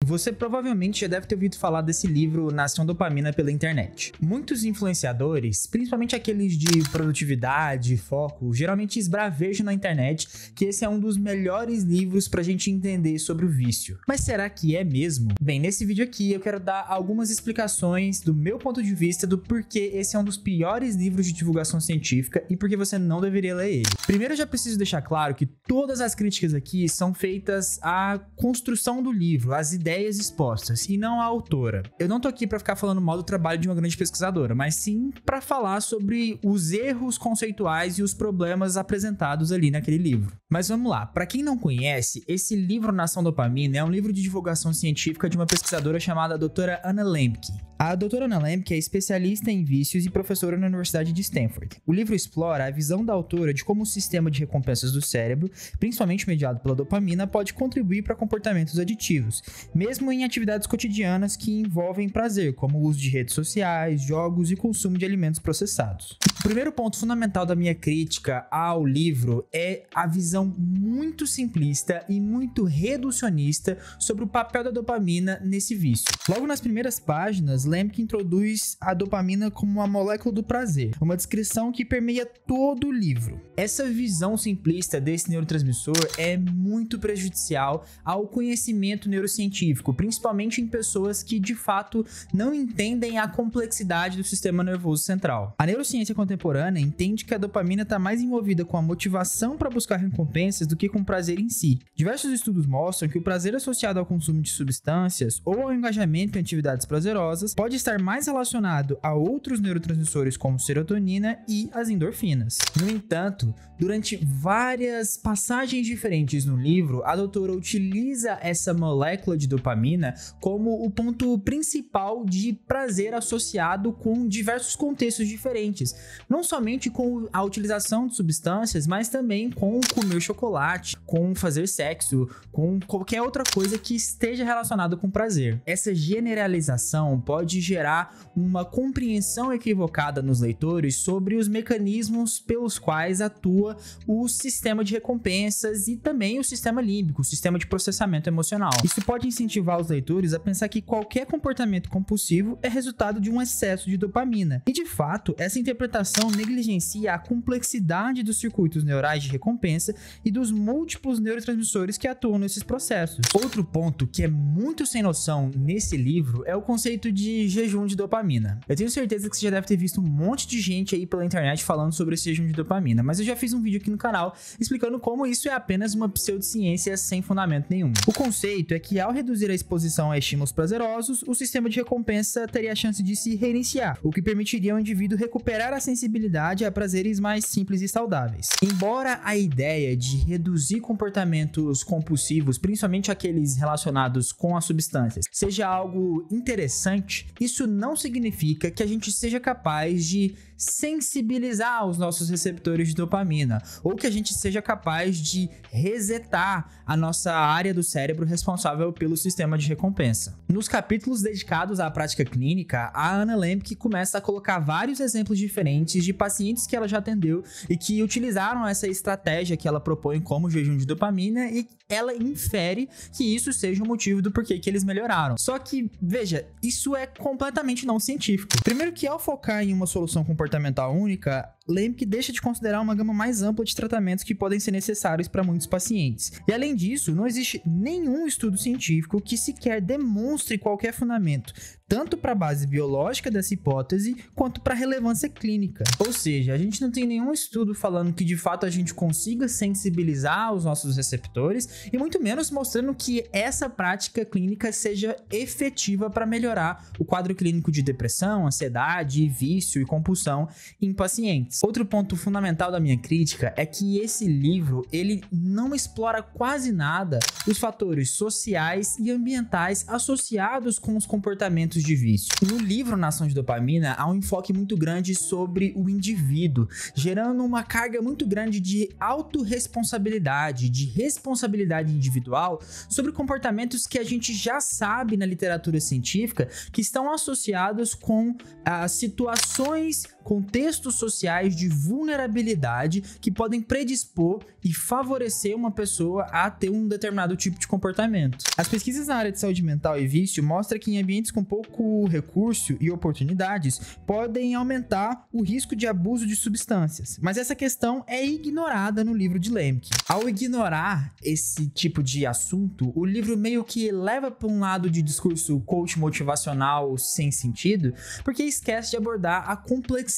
Você provavelmente já deve ter ouvido falar desse livro Nação Dopamina pela internet. Muitos influenciadores, principalmente aqueles de produtividade e foco, geralmente esbravejam na internet que esse é um dos melhores livros pra gente entender sobre o vício. Mas será que é mesmo? Bem, nesse vídeo aqui eu quero dar algumas explicações do meu ponto de vista do porquê esse é um dos piores livros de divulgação científica e por que você não deveria ler ele. Primeiro eu já preciso deixar claro que todas as críticas aqui são feitas à construção do livro, às ideias expostas, e não à autora. Eu não tô aqui pra ficar falando mal do trabalho de uma grande pesquisadora, mas sim pra falar sobre os erros conceituais e os problemas apresentados ali naquele livro. Mas vamos lá, pra quem não conhece, esse livro Nação Dopamina é um livro de divulgação científica de uma pesquisadora chamada doutora Anna Lembke. A doutora Anna Lembke é especialista em vícios e professora na Universidade de Stanford. O livro explora a visão da autora de como o sistema de recompensas do cérebro, principalmente mediado pela dopamina, pode contribuir para comportamentos aditivos, mesmo em atividades cotidianas que envolvem prazer, como o uso de redes sociais, jogos e consumo de alimentos processados. O primeiro ponto fundamental da minha crítica ao livro é a visão muito simplista e muito reducionista sobre o papel da dopamina nesse vício. Logo nas primeiras páginas, Lembke introduz a dopamina como uma molécula do prazer, uma descrição que permeia todo o livro. Essa visão simplista desse neurotransmissor é muito prejudicial ao conhecimento neurocientífico, principalmente em pessoas que de fato não entendem a complexidade do sistema nervoso central. A neurociência contemporânea entende que a dopamina está mais envolvida com a motivação para buscar recompensas do que com o prazer em si. Diversos estudos mostram que o prazer associado ao consumo de substâncias ou ao engajamento em atividades prazerosas pode estar mais relacionado a outros neurotransmissores como serotonina e as endorfinas. No entanto, durante várias passagens diferentes no livro, a doutora utiliza essa molécula de dopamina como o ponto principal de prazer associado com diversos contextos diferentes, não somente com a utilização de substâncias, mas também com comer chocolate, com fazer sexo, com qualquer outra coisa que esteja relacionada com prazer. Essa generalização pode gerar uma compreensão equivocada nos leitores sobre os mecanismos pelos quais atua o sistema de recompensas e também o sistema límbico, o sistema de processamento emocional. Isso pode incentivar os leitores a pensar que qualquer comportamento compulsivo é resultado de um excesso de dopamina. E de fato, essa interpretação negligencia a complexidade dos circuitos neurais de recompensa e dos múltiplos neurotransmissores que atuam nesses processos. Outro ponto que é muito sem noção nesse livro é o conceito de jejum de dopamina. Eu tenho certeza que você já deve ter visto um monte de gente aí pela internet falando sobre esse jejum de dopamina, mas eu já fiz um vídeo aqui no canal explicando como isso é apenas uma pseudociência sem fundamento nenhum. O conceito é que ao reduzir a exposição a estímulos prazerosos, o sistema de recompensa teria a chance de se reiniciar, o que permitiria ao indivíduo recuperar a sensibilidade a prazeres mais simples e saudáveis. Embora a ideia de reduzir comportamentos compulsivos, principalmente aqueles relacionados com as substâncias, seja algo interessante, isso não significa que a gente seja capaz de sensibilizar os nossos receptores de dopamina ou que a gente seja capaz de resetar a nossa área do cérebro responsável pelo sistema de recompensa. Nos capítulos dedicados à prática clínica, a Anna Lembke começa a colocar vários exemplos diferentes de pacientes que ela já atendeu e que utilizaram essa estratégia que ela propõe como jejum de dopamina, e ela infere que isso seja o motivo do porquê que eles melhoraram. Só que, veja, isso é completamente não científico. Primeiro que ao focar em uma solução comportamental única, Lembke deixa de considerar uma gama mais ampla de tratamentos que podem ser necessários para muitos pacientes. E além disso, não existe nenhum estudo científico que sequer demonstre qualquer fundamento, tanto para a base biológica dessa hipótese, quanto para a relevância clínica. Ou seja, a gente não tem nenhum estudo falando que de fato a gente consiga sensibilizar os nossos receptores, e muito menos mostrando que essa prática clínica seja efetiva para melhorar o quadro clínico de depressão, ansiedade, vício e compulsão em pacientes. Outro ponto fundamental da minha crítica é que esse livro, ele não explora quase nada os fatores sociais e ambientais associados com os comportamentos de vício. No livro Nação de Dopamina, há um enfoque muito grande sobre o indivíduo, gerando uma carga muito grande de autorresponsabilidade, de responsabilidade individual sobre comportamentos que a gente já sabe na literatura científica que estão associados com situações contextos sociais de vulnerabilidade que podem predispor e favorecer uma pessoa a ter um determinado tipo de comportamento. As pesquisas na área de saúde mental e vício mostram que em ambientes com pouco recurso e oportunidades podem aumentar o risco de abuso de substâncias, mas essa questão é ignorada no livro de Lemke. Ao ignorar esse tipo de assunto, o livro meio que leva para um lado de discurso coach motivacional sem sentido, porque esquece de abordar a complexidade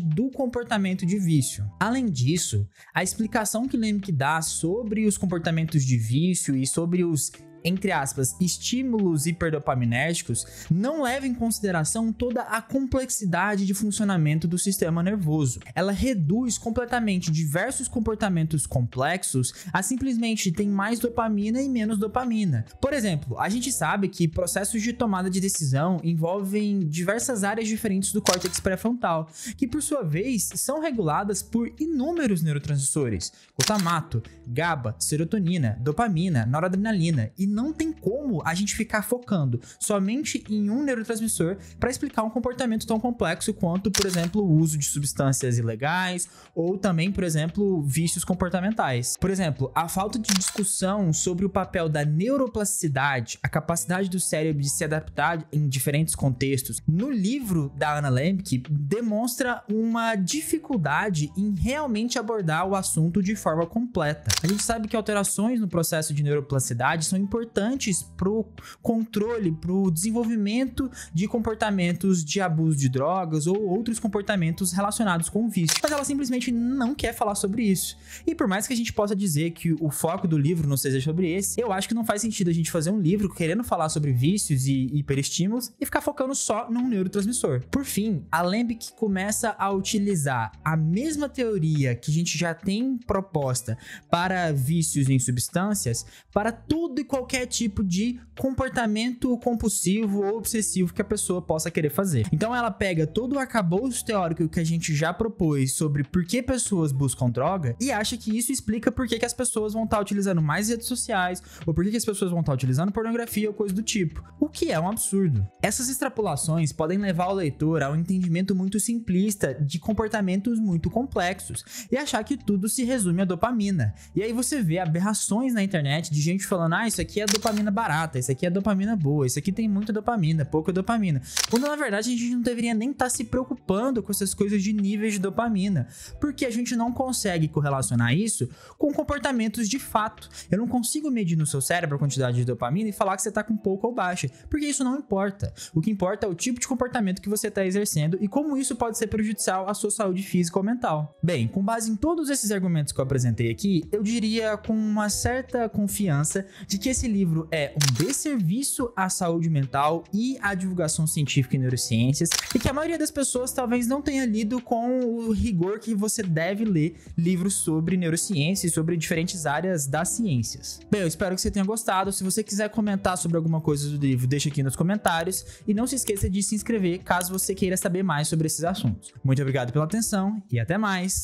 do comportamento de vício. Além disso, a explicação que Lemke dá sobre os comportamentos de vício e sobre os, entre aspas, estímulos hiperdopaminérgicos não leva em consideração toda a complexidade de funcionamento do sistema nervoso. Ela reduz completamente diversos comportamentos complexos a simplesmente tem mais dopamina e menos dopamina. Por exemplo, a gente sabe que processos de tomada de decisão envolvem diversas áreas diferentes do córtex pré-frontal, que por sua vez são reguladas por inúmeros neurotransmissores: glutamato, GABA, serotonina, dopamina, noradrenalina, e não tem como a gente ficar focando somente em um neurotransmissor para explicar um comportamento tão complexo quanto, por exemplo, o uso de substâncias ilegais ou também, por exemplo, vícios comportamentais. Por exemplo, a falta de discussão sobre o papel da neuroplasticidade, a capacidade do cérebro de se adaptar em diferentes contextos, no livro da Anna Lembke, demonstra uma dificuldade em realmente abordar o assunto de forma completa. A gente sabe que alterações no processo de neuroplasticidade são importantes para o controle, para o desenvolvimento de comportamentos de abuso de drogas ou outros comportamentos relacionados com o vício. Mas ela simplesmente não quer falar sobre isso. E por mais que a gente possa dizer que o foco do livro não seja sobre esse, eu acho que não faz sentido a gente fazer um livro querendo falar sobre vícios e hiperestímulos e ficar focando só num neurotransmissor. Por fim, a Lembke começa a utilizar a mesma teoria que a gente já tem proposta para vícios em substâncias para tudo e qualquer tipo de comportamento compulsivo ou obsessivo que a pessoa possa querer fazer. Então ela pega todo o arcabouço teórico que a gente já propôs sobre por que pessoas buscam droga e acha que isso explica por que as pessoas vão estar utilizando mais redes sociais ou por que as pessoas vão estar utilizando pornografia ou coisa do tipo, o que é um absurdo. Essas extrapolações podem levar o leitor a um entendimento muito simplista de comportamentos muito complexos e achar que tudo se resume à dopamina. E aí você vê aberrações na internet de gente falando: ah, isso aqui é dopamina barata, isso aqui é dopamina boa, isso aqui tem muita dopamina, pouca dopamina. Quando na verdade a gente não deveria nem estar se preocupando com essas coisas de níveis de dopamina, porque a gente não consegue correlacionar isso com comportamentos de fato. Eu não consigo medir no seu cérebro a quantidade de dopamina e falar que você está com pouca ou baixa, porque isso não importa. O que importa é o tipo de comportamento que você está exercendo e como isso pode ser prejudicial à sua saúde física ou mental. Bem, com base em todos esses argumentos que eu apresentei aqui, eu diria com uma certa confiança de que esse livro é um desserviço à saúde mental e à divulgação científica em neurociências e que a maioria das pessoas talvez não tenha lido com o rigor que você deve ler livros sobre neurociência e sobre diferentes áreas das ciências. Bem, eu espero que você tenha gostado. Se você quiser comentar sobre alguma coisa do livro, deixa aqui nos comentários e não se esqueça de se inscrever caso você queira saber mais sobre esses assuntos. Muito obrigado pela atenção e até mais!